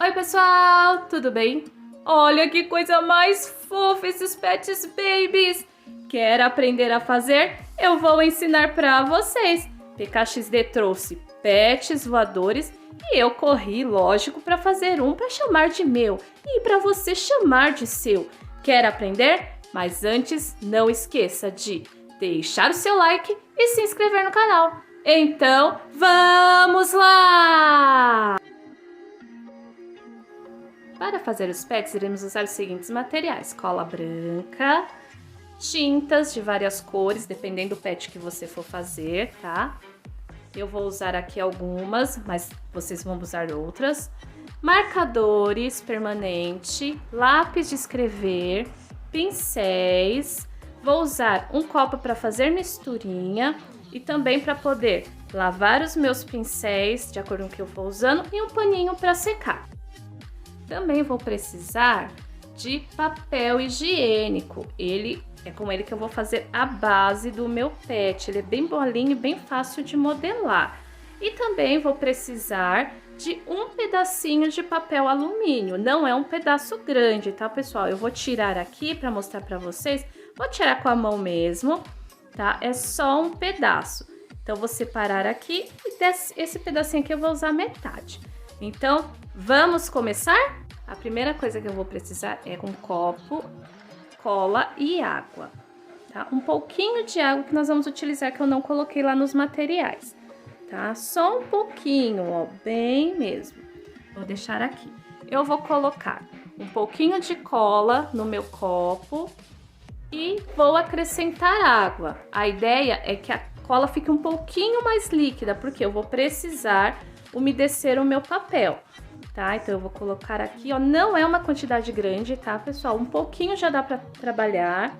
Oi pessoal, tudo bem? Olha que coisa mais fofa esses Pets Babies! Quer aprender a fazer? Eu vou ensinar para vocês. PKXD trouxe pets voadores e eu corri, lógico, para fazer um para chamar de meu e para você chamar de seu. Quer aprender? Mas antes, não esqueça de deixar o seu like e se inscrever no canal. Então, vamos lá! Para fazer os pets, iremos usar os seguintes materiais: cola branca, tintas de várias cores, dependendo do pet que você for fazer, tá? Eu vou usar aqui algumas, mas vocês vão usar outras. Marcadores permanente, lápis de escrever, pincéis. Vou usar um copo para fazer misturinha e também para poder lavar os meus pincéis, de acordo com o que eu vou usando, e um paninho para secar. Também vou precisar de papel higiênico. É com ele que eu vou fazer a base do meu pet. Ele é bem bolinho e bem fácil de modelar. E também vou precisar de um pedacinho de papel alumínio. Não é um pedaço grande, tá, pessoal? Eu vou tirar aqui para mostrar para vocês. Vou tirar com a mão mesmo, tá? É só um pedaço. Então, vou separar aqui e esse pedacinho aqui eu vou usar metade. Então, vamos começar? A primeira coisa que eu vou precisar é um copo, cola e água, tá? Um pouquinho de água que nós vamos utilizar, que eu não coloquei lá nos materiais, tá? Só um pouquinho, ó, bem mesmo. Vou deixar aqui. Eu vou colocar um pouquinho de cola no meu copo e vou acrescentar água. A ideia é que a cola fique um pouquinho mais líquida, porque eu vou precisar umedecer o meu papel, tá? Então eu vou colocar aqui, ó, não é uma quantidade grande, tá, pessoal? Um pouquinho já dá para trabalhar.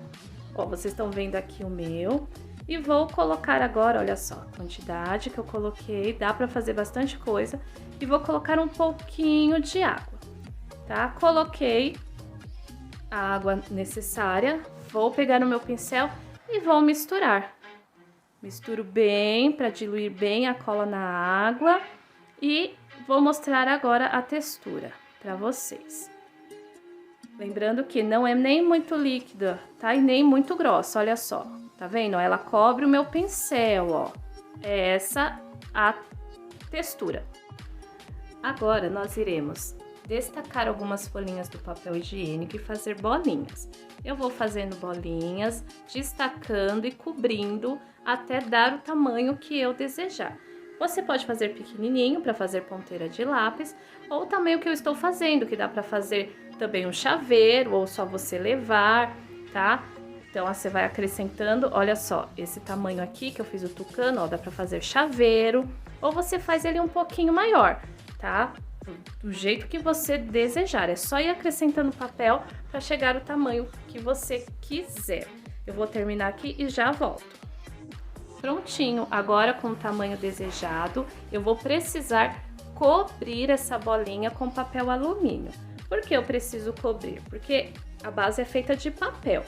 Ó, vocês estão vendo aqui o meu. E vou colocar agora, olha só, a quantidade que eu coloquei, dá para fazer bastante coisa. E vou colocar um pouquinho de água, tá? Coloquei a água necessária, vou pegar no meu pincel e vou misturar. Misturo bem para diluir bem a cola na água. E vou mostrar agora a textura para vocês. Lembrando que não é nem muito líquida, tá? E nem muito grossa, olha só. Tá vendo? Ela cobre o meu pincel, ó. É essa a textura. Agora, nós iremos destacar algumas folhinhas do papel higiênico e fazer bolinhas. Eu vou fazendo bolinhas, destacando e cobrindo até dar o tamanho que eu desejar. Você pode fazer pequenininho para fazer ponteira de lápis, ou também o que eu estou fazendo, que dá para fazer também um chaveiro, ou só você levar, tá? Então, você vai acrescentando, olha só, esse tamanho aqui que eu fiz o tucano, ó, dá para fazer chaveiro, ou você faz ele um pouquinho maior, tá? Do jeito que você desejar, é só ir acrescentando papel para chegar o tamanho que você quiser. Eu vou terminar aqui e já volto. Prontinho, agora com o tamanho desejado, eu vou precisar cobrir essa bolinha com papel alumínio. Por que eu preciso cobrir? Porque a base é feita de papel.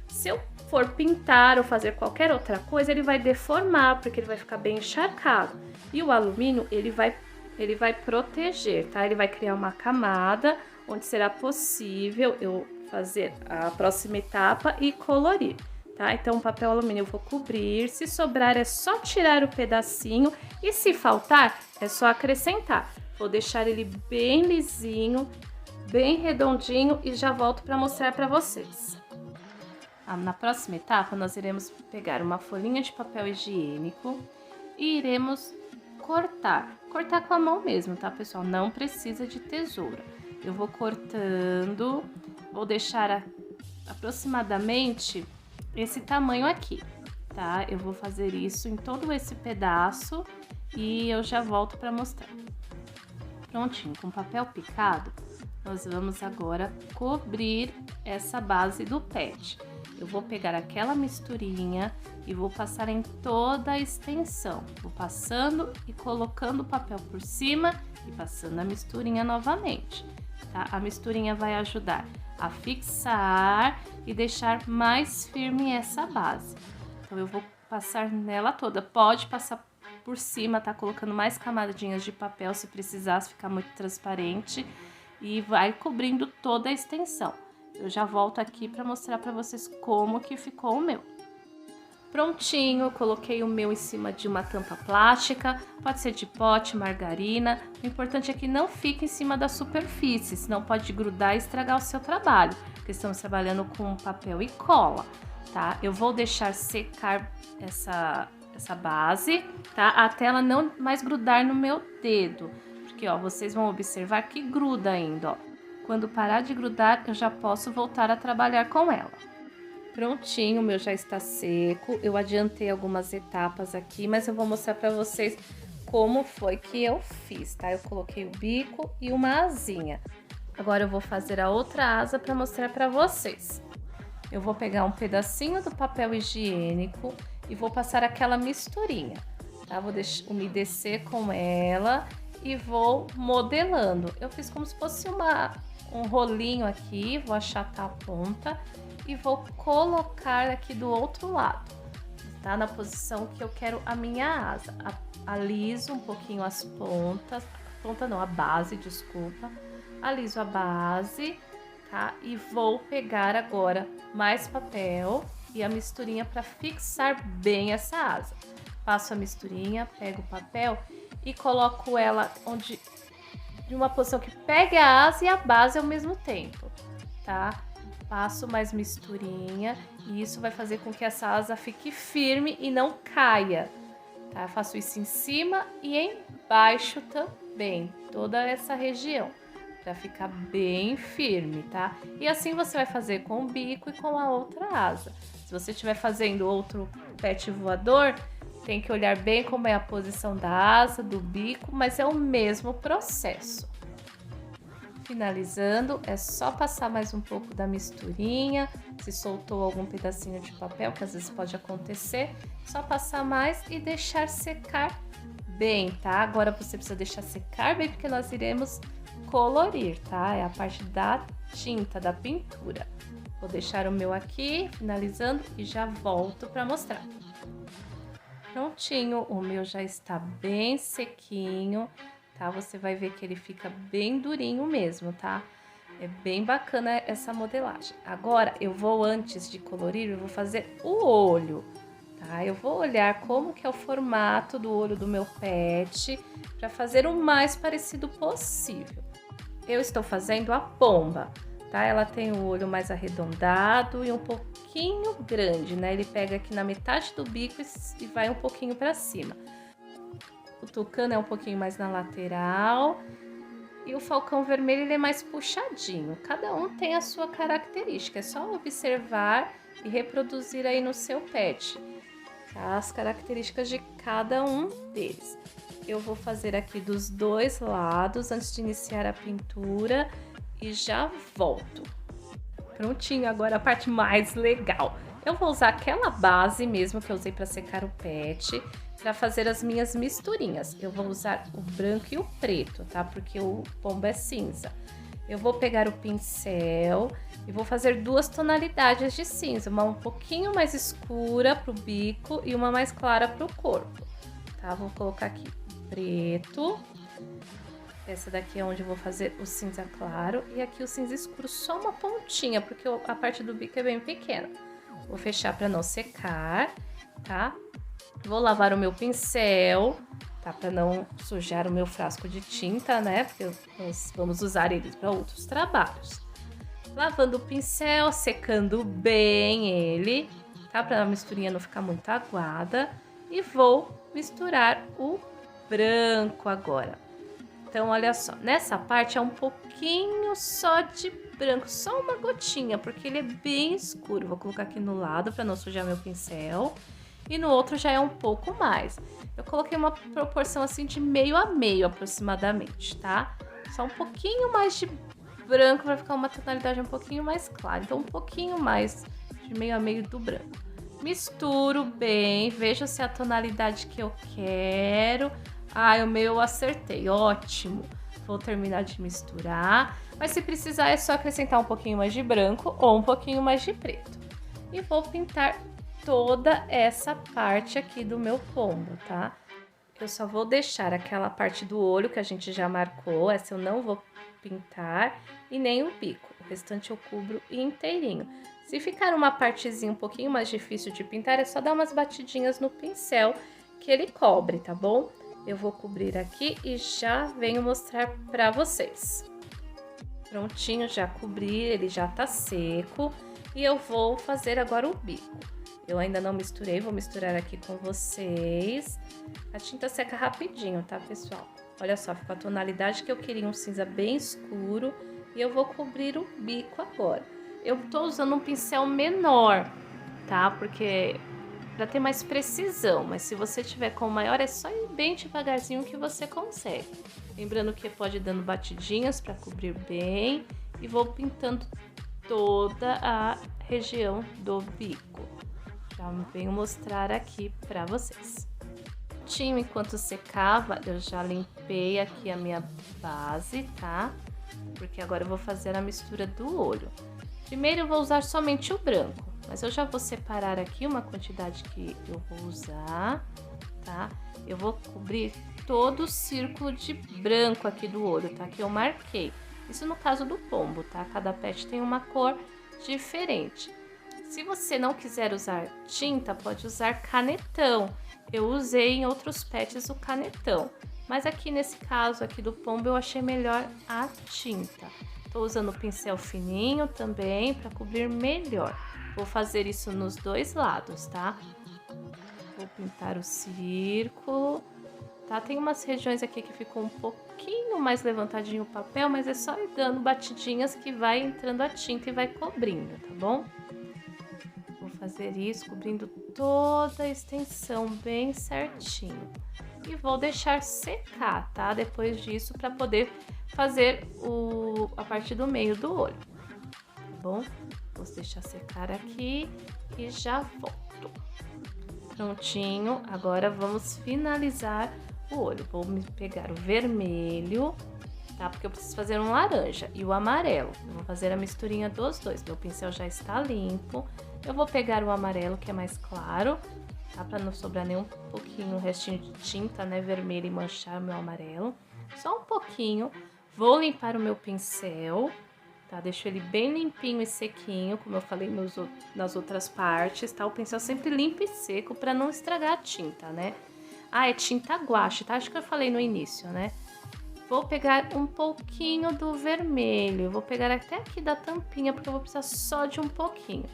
Se eu for pintar ou fazer qualquer outra coisa, ele vai deformar, porque ele vai ficar bem encharcado. E o alumínio, ele vai proteger, tá? Ele vai criar uma camada onde será possível eu fazer a próxima etapa e colorir. Tá? Então, o papel alumínio eu vou cobrir, se sobrar é só tirar o pedacinho e se faltar é só acrescentar. Vou deixar ele bem lisinho, bem redondinho e já volto para mostrar para vocês. Na próxima etapa, nós iremos pegar uma folhinha de papel higiênico e iremos cortar. Cortar com a mão mesmo, tá, pessoal? Não precisa de tesoura. Eu vou cortando, vou deixar aproximadamente esse tamanho aqui, tá? Eu vou fazer isso em todo esse pedaço e eu já volto para mostrar. Prontinho, com papel picado, nós vamos agora cobrir essa base do pet. Eu vou pegar aquela misturinha e vou passar em toda a extensão. Vou passando e colocando o papel por cima e passando a misturinha novamente, tá? A misturinha vai ajudar a fixar e deixar mais firme essa base. Então, eu vou passar nela toda. Pode passar por cima, tá? Colocando mais camadinhas de papel se precisar, se ficar muito transparente. e vai cobrindo toda a extensão. Eu já volto aqui para mostrar para vocês como que ficou o meu. Prontinho, coloquei o meu em cima de uma tampa plástica, pode ser de pote, margarina. O importante é que não fique em cima da superfície, senão pode grudar e estragar o seu trabalho, porque estamos trabalhando com papel e cola, tá? Eu vou deixar secar essa base, tá? Até ela não mais grudar no meu dedo, porque ó, vocês vão observar que gruda ainda, ó. Quando parar de grudar, eu já posso voltar a trabalhar com ela. Prontinho, o meu já está seco. Eu adiantei algumas etapas aqui, mas eu vou mostrar para vocês como foi que eu fiz, tá? Eu coloquei o bico e uma asinha. Agora eu vou fazer a outra asa para mostrar para vocês. Eu vou pegar um pedacinho do papel higiênico e vou passar aquela misturinha, tá? Vou umedecer com ela e vou modelando. Eu fiz como se fosse um rolinho aqui, vou achatar a ponta e vou colocar aqui do outro lado, tá? Na posição que eu quero a minha asa. Aliso um pouquinho as pontas, a base, desculpa. Aliso a base, tá? E vou pegar agora mais papel e a misturinha para fixar bem essa asa. Passo a misturinha, pego o papel e coloco ela de uma posição que pegue a asa e a base ao mesmo tempo, tá? Passo mais misturinha e isso vai fazer com que essa asa fique firme e não caia, tá? Faço isso em cima e embaixo também, toda essa região, para ficar bem firme, tá? E assim você vai fazer com o bico e com a outra asa. Se você estiver fazendo outro pet voador, tem que olhar bem como é a posição da asa, do bico, mas é o mesmo processo. Finalizando, é só passar mais um pouco da misturinha. Se soltou algum pedacinho de papel, que às vezes pode acontecer, só passar mais e deixar secar bem, tá? Agora você precisa deixar secar bem, porque nós iremos colorir, tá? É a parte da tinta, da pintura. Vou deixar o meu aqui, finalizando, e já volto para mostrar. Prontinho, o meu já está bem sequinho. Tá? Você vai ver que ele fica bem durinho mesmo, tá? É bem bacana essa modelagem. Agora, eu vou, antes de colorir, eu vou fazer o olho, tá? Eu vou olhar como que é o formato do olho do meu pet, para fazer o mais parecido possível. Eu estou fazendo a pomba, tá? Ela tem o olho mais arredondado e um pouquinho grande, né? Ele pega aqui na metade do bico e vai um pouquinho para cima. O tucano é um pouquinho mais na lateral e o falcão vermelho ele é mais puxadinho. Cada um tem a sua característica, é só observar e reproduzir aí no seu pet, tá? As características de cada um deles. Eu vou fazer aqui dos dois lados antes de iniciar a pintura e já volto. Prontinho, agora a parte mais legal. Eu vou usar aquela base mesmo que eu usei para secar o pet, para fazer as minhas misturinhas. Eu vou usar o branco e o preto, tá? Porque o pombo é cinza. Eu vou pegar o pincel e vou fazer duas tonalidades de cinza, uma um pouquinho mais escura pro bico e uma mais clara pro corpo, tá? Vou colocar aqui preto. Essa daqui é onde eu vou fazer o cinza claro e aqui o cinza escuro, só uma pontinha, porque a parte do bico é bem pequena. Vou fechar para não secar, tá? Vou lavar o meu pincel, tá? Para não sujar o meu frasco de tinta, né? Porque nós vamos usar eles para outros trabalhos. Lavando o pincel, secando bem ele, tá? Para a misturinha não ficar muito aguada. E vou misturar o branco agora. Então, olha só, nessa parte é um pouquinho só de branco, só uma gotinha, porque ele é bem escuro. Vou colocar aqui no lado para não sujar meu pincel. E no outro já é um pouco mais. Eu coloquei uma proporção assim de meio a meio aproximadamente, tá? Só um pouquinho mais de branco para ficar uma tonalidade um pouquinho mais clara. Então, um pouquinho mais de meio a meio do branco. Misturo bem, vejo se é a tonalidade que eu quero. Ah, o meu eu acertei, ótimo. Vou terminar de misturar. Mas se precisar é só acrescentar um pouquinho mais de branco ou um pouquinho mais de preto. E vou pintar toda essa parte aqui do meu pombo, tá? Eu só vou deixar aquela parte do olho que a gente já marcou, essa eu não vou pintar e nem o bico. O restante eu cubro inteirinho. Se ficar uma partezinha um pouquinho mais difícil de pintar, é só dar umas batidinhas no pincel que ele cobre, tá bom? Eu vou cobrir aqui e já venho mostrar pra vocês. Prontinho, já cobri, ele já tá seco e eu vou fazer agora o bico. Eu ainda não misturei, vou misturar aqui com vocês. A tinta seca rapidinho, tá, pessoal? Olha só, ficou a tonalidade que eu queria, um cinza bem escuro. E eu vou cobrir o bico agora. Eu tô usando um pincel menor, tá? Porque para ter mais precisão, mas se você tiver com maior, é só ir bem devagarzinho que você consegue. Lembrando que pode ir dando batidinhas para cobrir bem e vou pintando toda a região do bico. Já venho mostrar aqui para vocês. Enquanto secava, eu já limpei aqui a minha base, tá? Porque agora eu vou fazer a mistura do olho. Primeiro eu vou usar somente o branco, mas eu já vou separar aqui uma quantidade que eu vou usar, tá? Eu vou cobrir todo o círculo de branco aqui do olho, tá? Que eu marquei. Isso no caso do pombo, tá? Cada pet tem uma cor diferente. Se você não quiser usar tinta, pode usar canetão. Eu usei em outros pets o canetão, mas aqui nesse caso aqui do pombo eu achei melhor a tinta. Tô usando o pincel fininho também para cobrir melhor. Vou fazer isso nos dois lados, tá? Vou pintar o círculo, tá? Tem umas regiões aqui que ficou um pouquinho mais levantadinho o papel, mas é só ir dando batidinhas que vai entrando a tinta e vai cobrindo, tá bom? Vou fazer isso cobrindo toda a extensão bem certinho. E vou deixar secar, tá? Depois disso, para poder fazer a parte do meio do olho, tá bom? Vou deixar secar aqui e já volto. Prontinho, agora vamos finalizar o olho. Vou pegar o vermelho, tá? Porque eu preciso fazer um laranja e o amarelo. Eu vou fazer a misturinha dos dois. Meu pincel já está limpo. Eu vou pegar o amarelo, que é mais claro, tá? Pra não sobrar nem um pouquinho, um restinho de tinta, né, vermelha e manchar o meu amarelo. Só um pouquinho. Vou limpar o meu pincel, tá? Deixo ele bem limpinho e sequinho, como eu falei nas outras partes, tá? O pincel sempre limpo e seco pra não estragar a tinta, né? Ah, é tinta guache, tá? Acho que eu falei no início, né? Vou pegar um pouquinho do vermelho, vou pegar até aqui da tampinha, porque eu vou precisar só de um pouquinho.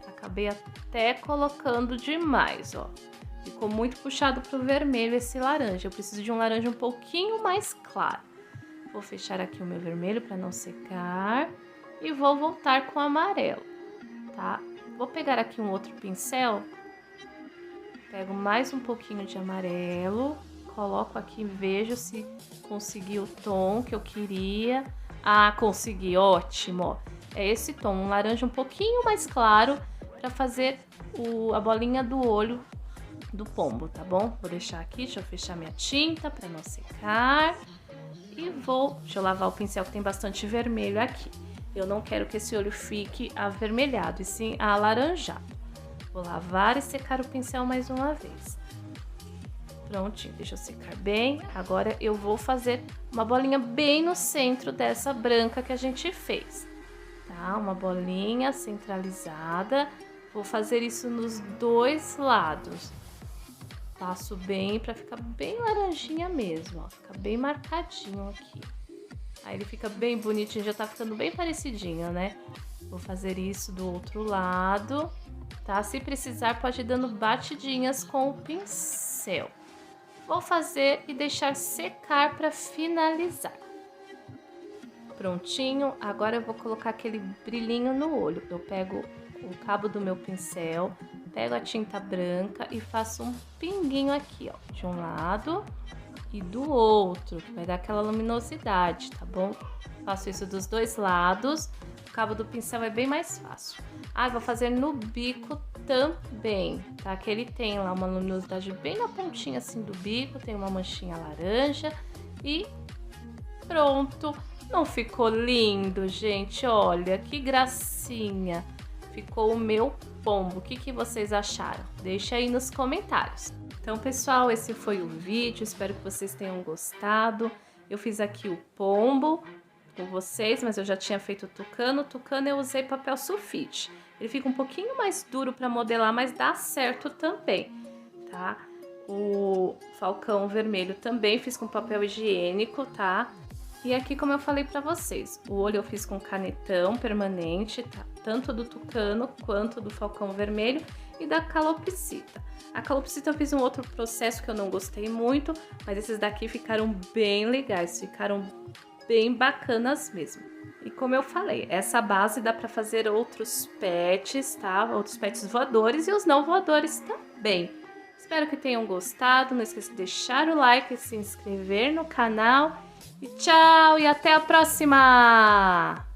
Acabei até colocando demais, ó. Ficou muito puxado pro vermelho esse laranja. Eu preciso de um laranja um pouquinho mais claro. Vou fechar aqui o meu vermelho para não secar. E vou voltar com o amarelo, tá? Vou pegar aqui um outro pincel. Pego mais um pouquinho de amarelo. Coloco aqui e vejo se consegui o tom que eu queria. Ah, consegui, ótimo, ó. É esse tom, um laranja um pouquinho mais claro, para fazer a bolinha do olho do pombo, tá bom? Vou deixar aqui, deixa eu fechar minha tinta para não secar. E deixa eu lavar o pincel que tem bastante vermelho aqui. Eu não quero que esse olho fique avermelhado, e sim alaranjado. Vou lavar e secar o pincel mais uma vez. Prontinho, deixa eu secar bem. Agora eu vou fazer uma bolinha bem no centro dessa branca que a gente fez, tá? Uma bolinha centralizada. Vou fazer isso nos dois lados. Passo bem para ficar bem laranjinha mesmo, ó. Fica bem marcadinho aqui. Aí ele fica bem bonitinho, já tá ficando bem parecidinho, né? Vou fazer isso do outro lado, tá? Se precisar, pode ir dando batidinhas com o pincel. Vou fazer e deixar secar para finalizar. Prontinho, agora eu vou colocar aquele brilhinho no olho. Eu pego o cabo do meu pincel, pego a tinta branca e faço um pinguinho aqui, ó, de um lado e do outro, que vai dar aquela luminosidade, tá bom? Faço isso dos dois lados, o cabo do pincel é bem mais fácil. Ah, vou fazer no bico também, tá? Que ele tem lá uma luminosidade bem na pontinha assim do bico, tem uma manchinha laranja e pronto! Não ficou lindo, gente? Olha, que gracinha! Ficou o meu pombo. O que vocês acharam? Deixa aí nos comentários. Então, pessoal, esse foi o vídeo. Espero que vocês tenham gostado. Eu fiz aqui o pombo, com vocês, mas eu já tinha feito o tucano. O tucano eu usei papel sulfite. Ele fica um pouquinho mais duro para modelar, mas dá certo também, tá? O falcão vermelho também fiz com papel higiênico, tá? E aqui, como eu falei pra vocês, o olho eu fiz com canetão permanente, tá? Tanto do tucano quanto do falcão vermelho e da calopsita. A calopsita eu fiz um outro processo que eu não gostei muito, mas esses daqui ficaram bem legais, ficaram bem bacanas mesmo. E como eu falei, essa base dá pra fazer outros pets, tá? Outros pets voadores e os não voadores também. Espero que tenham gostado, não esqueça de deixar o like e se inscrever no canal. E tchau, e até a próxima!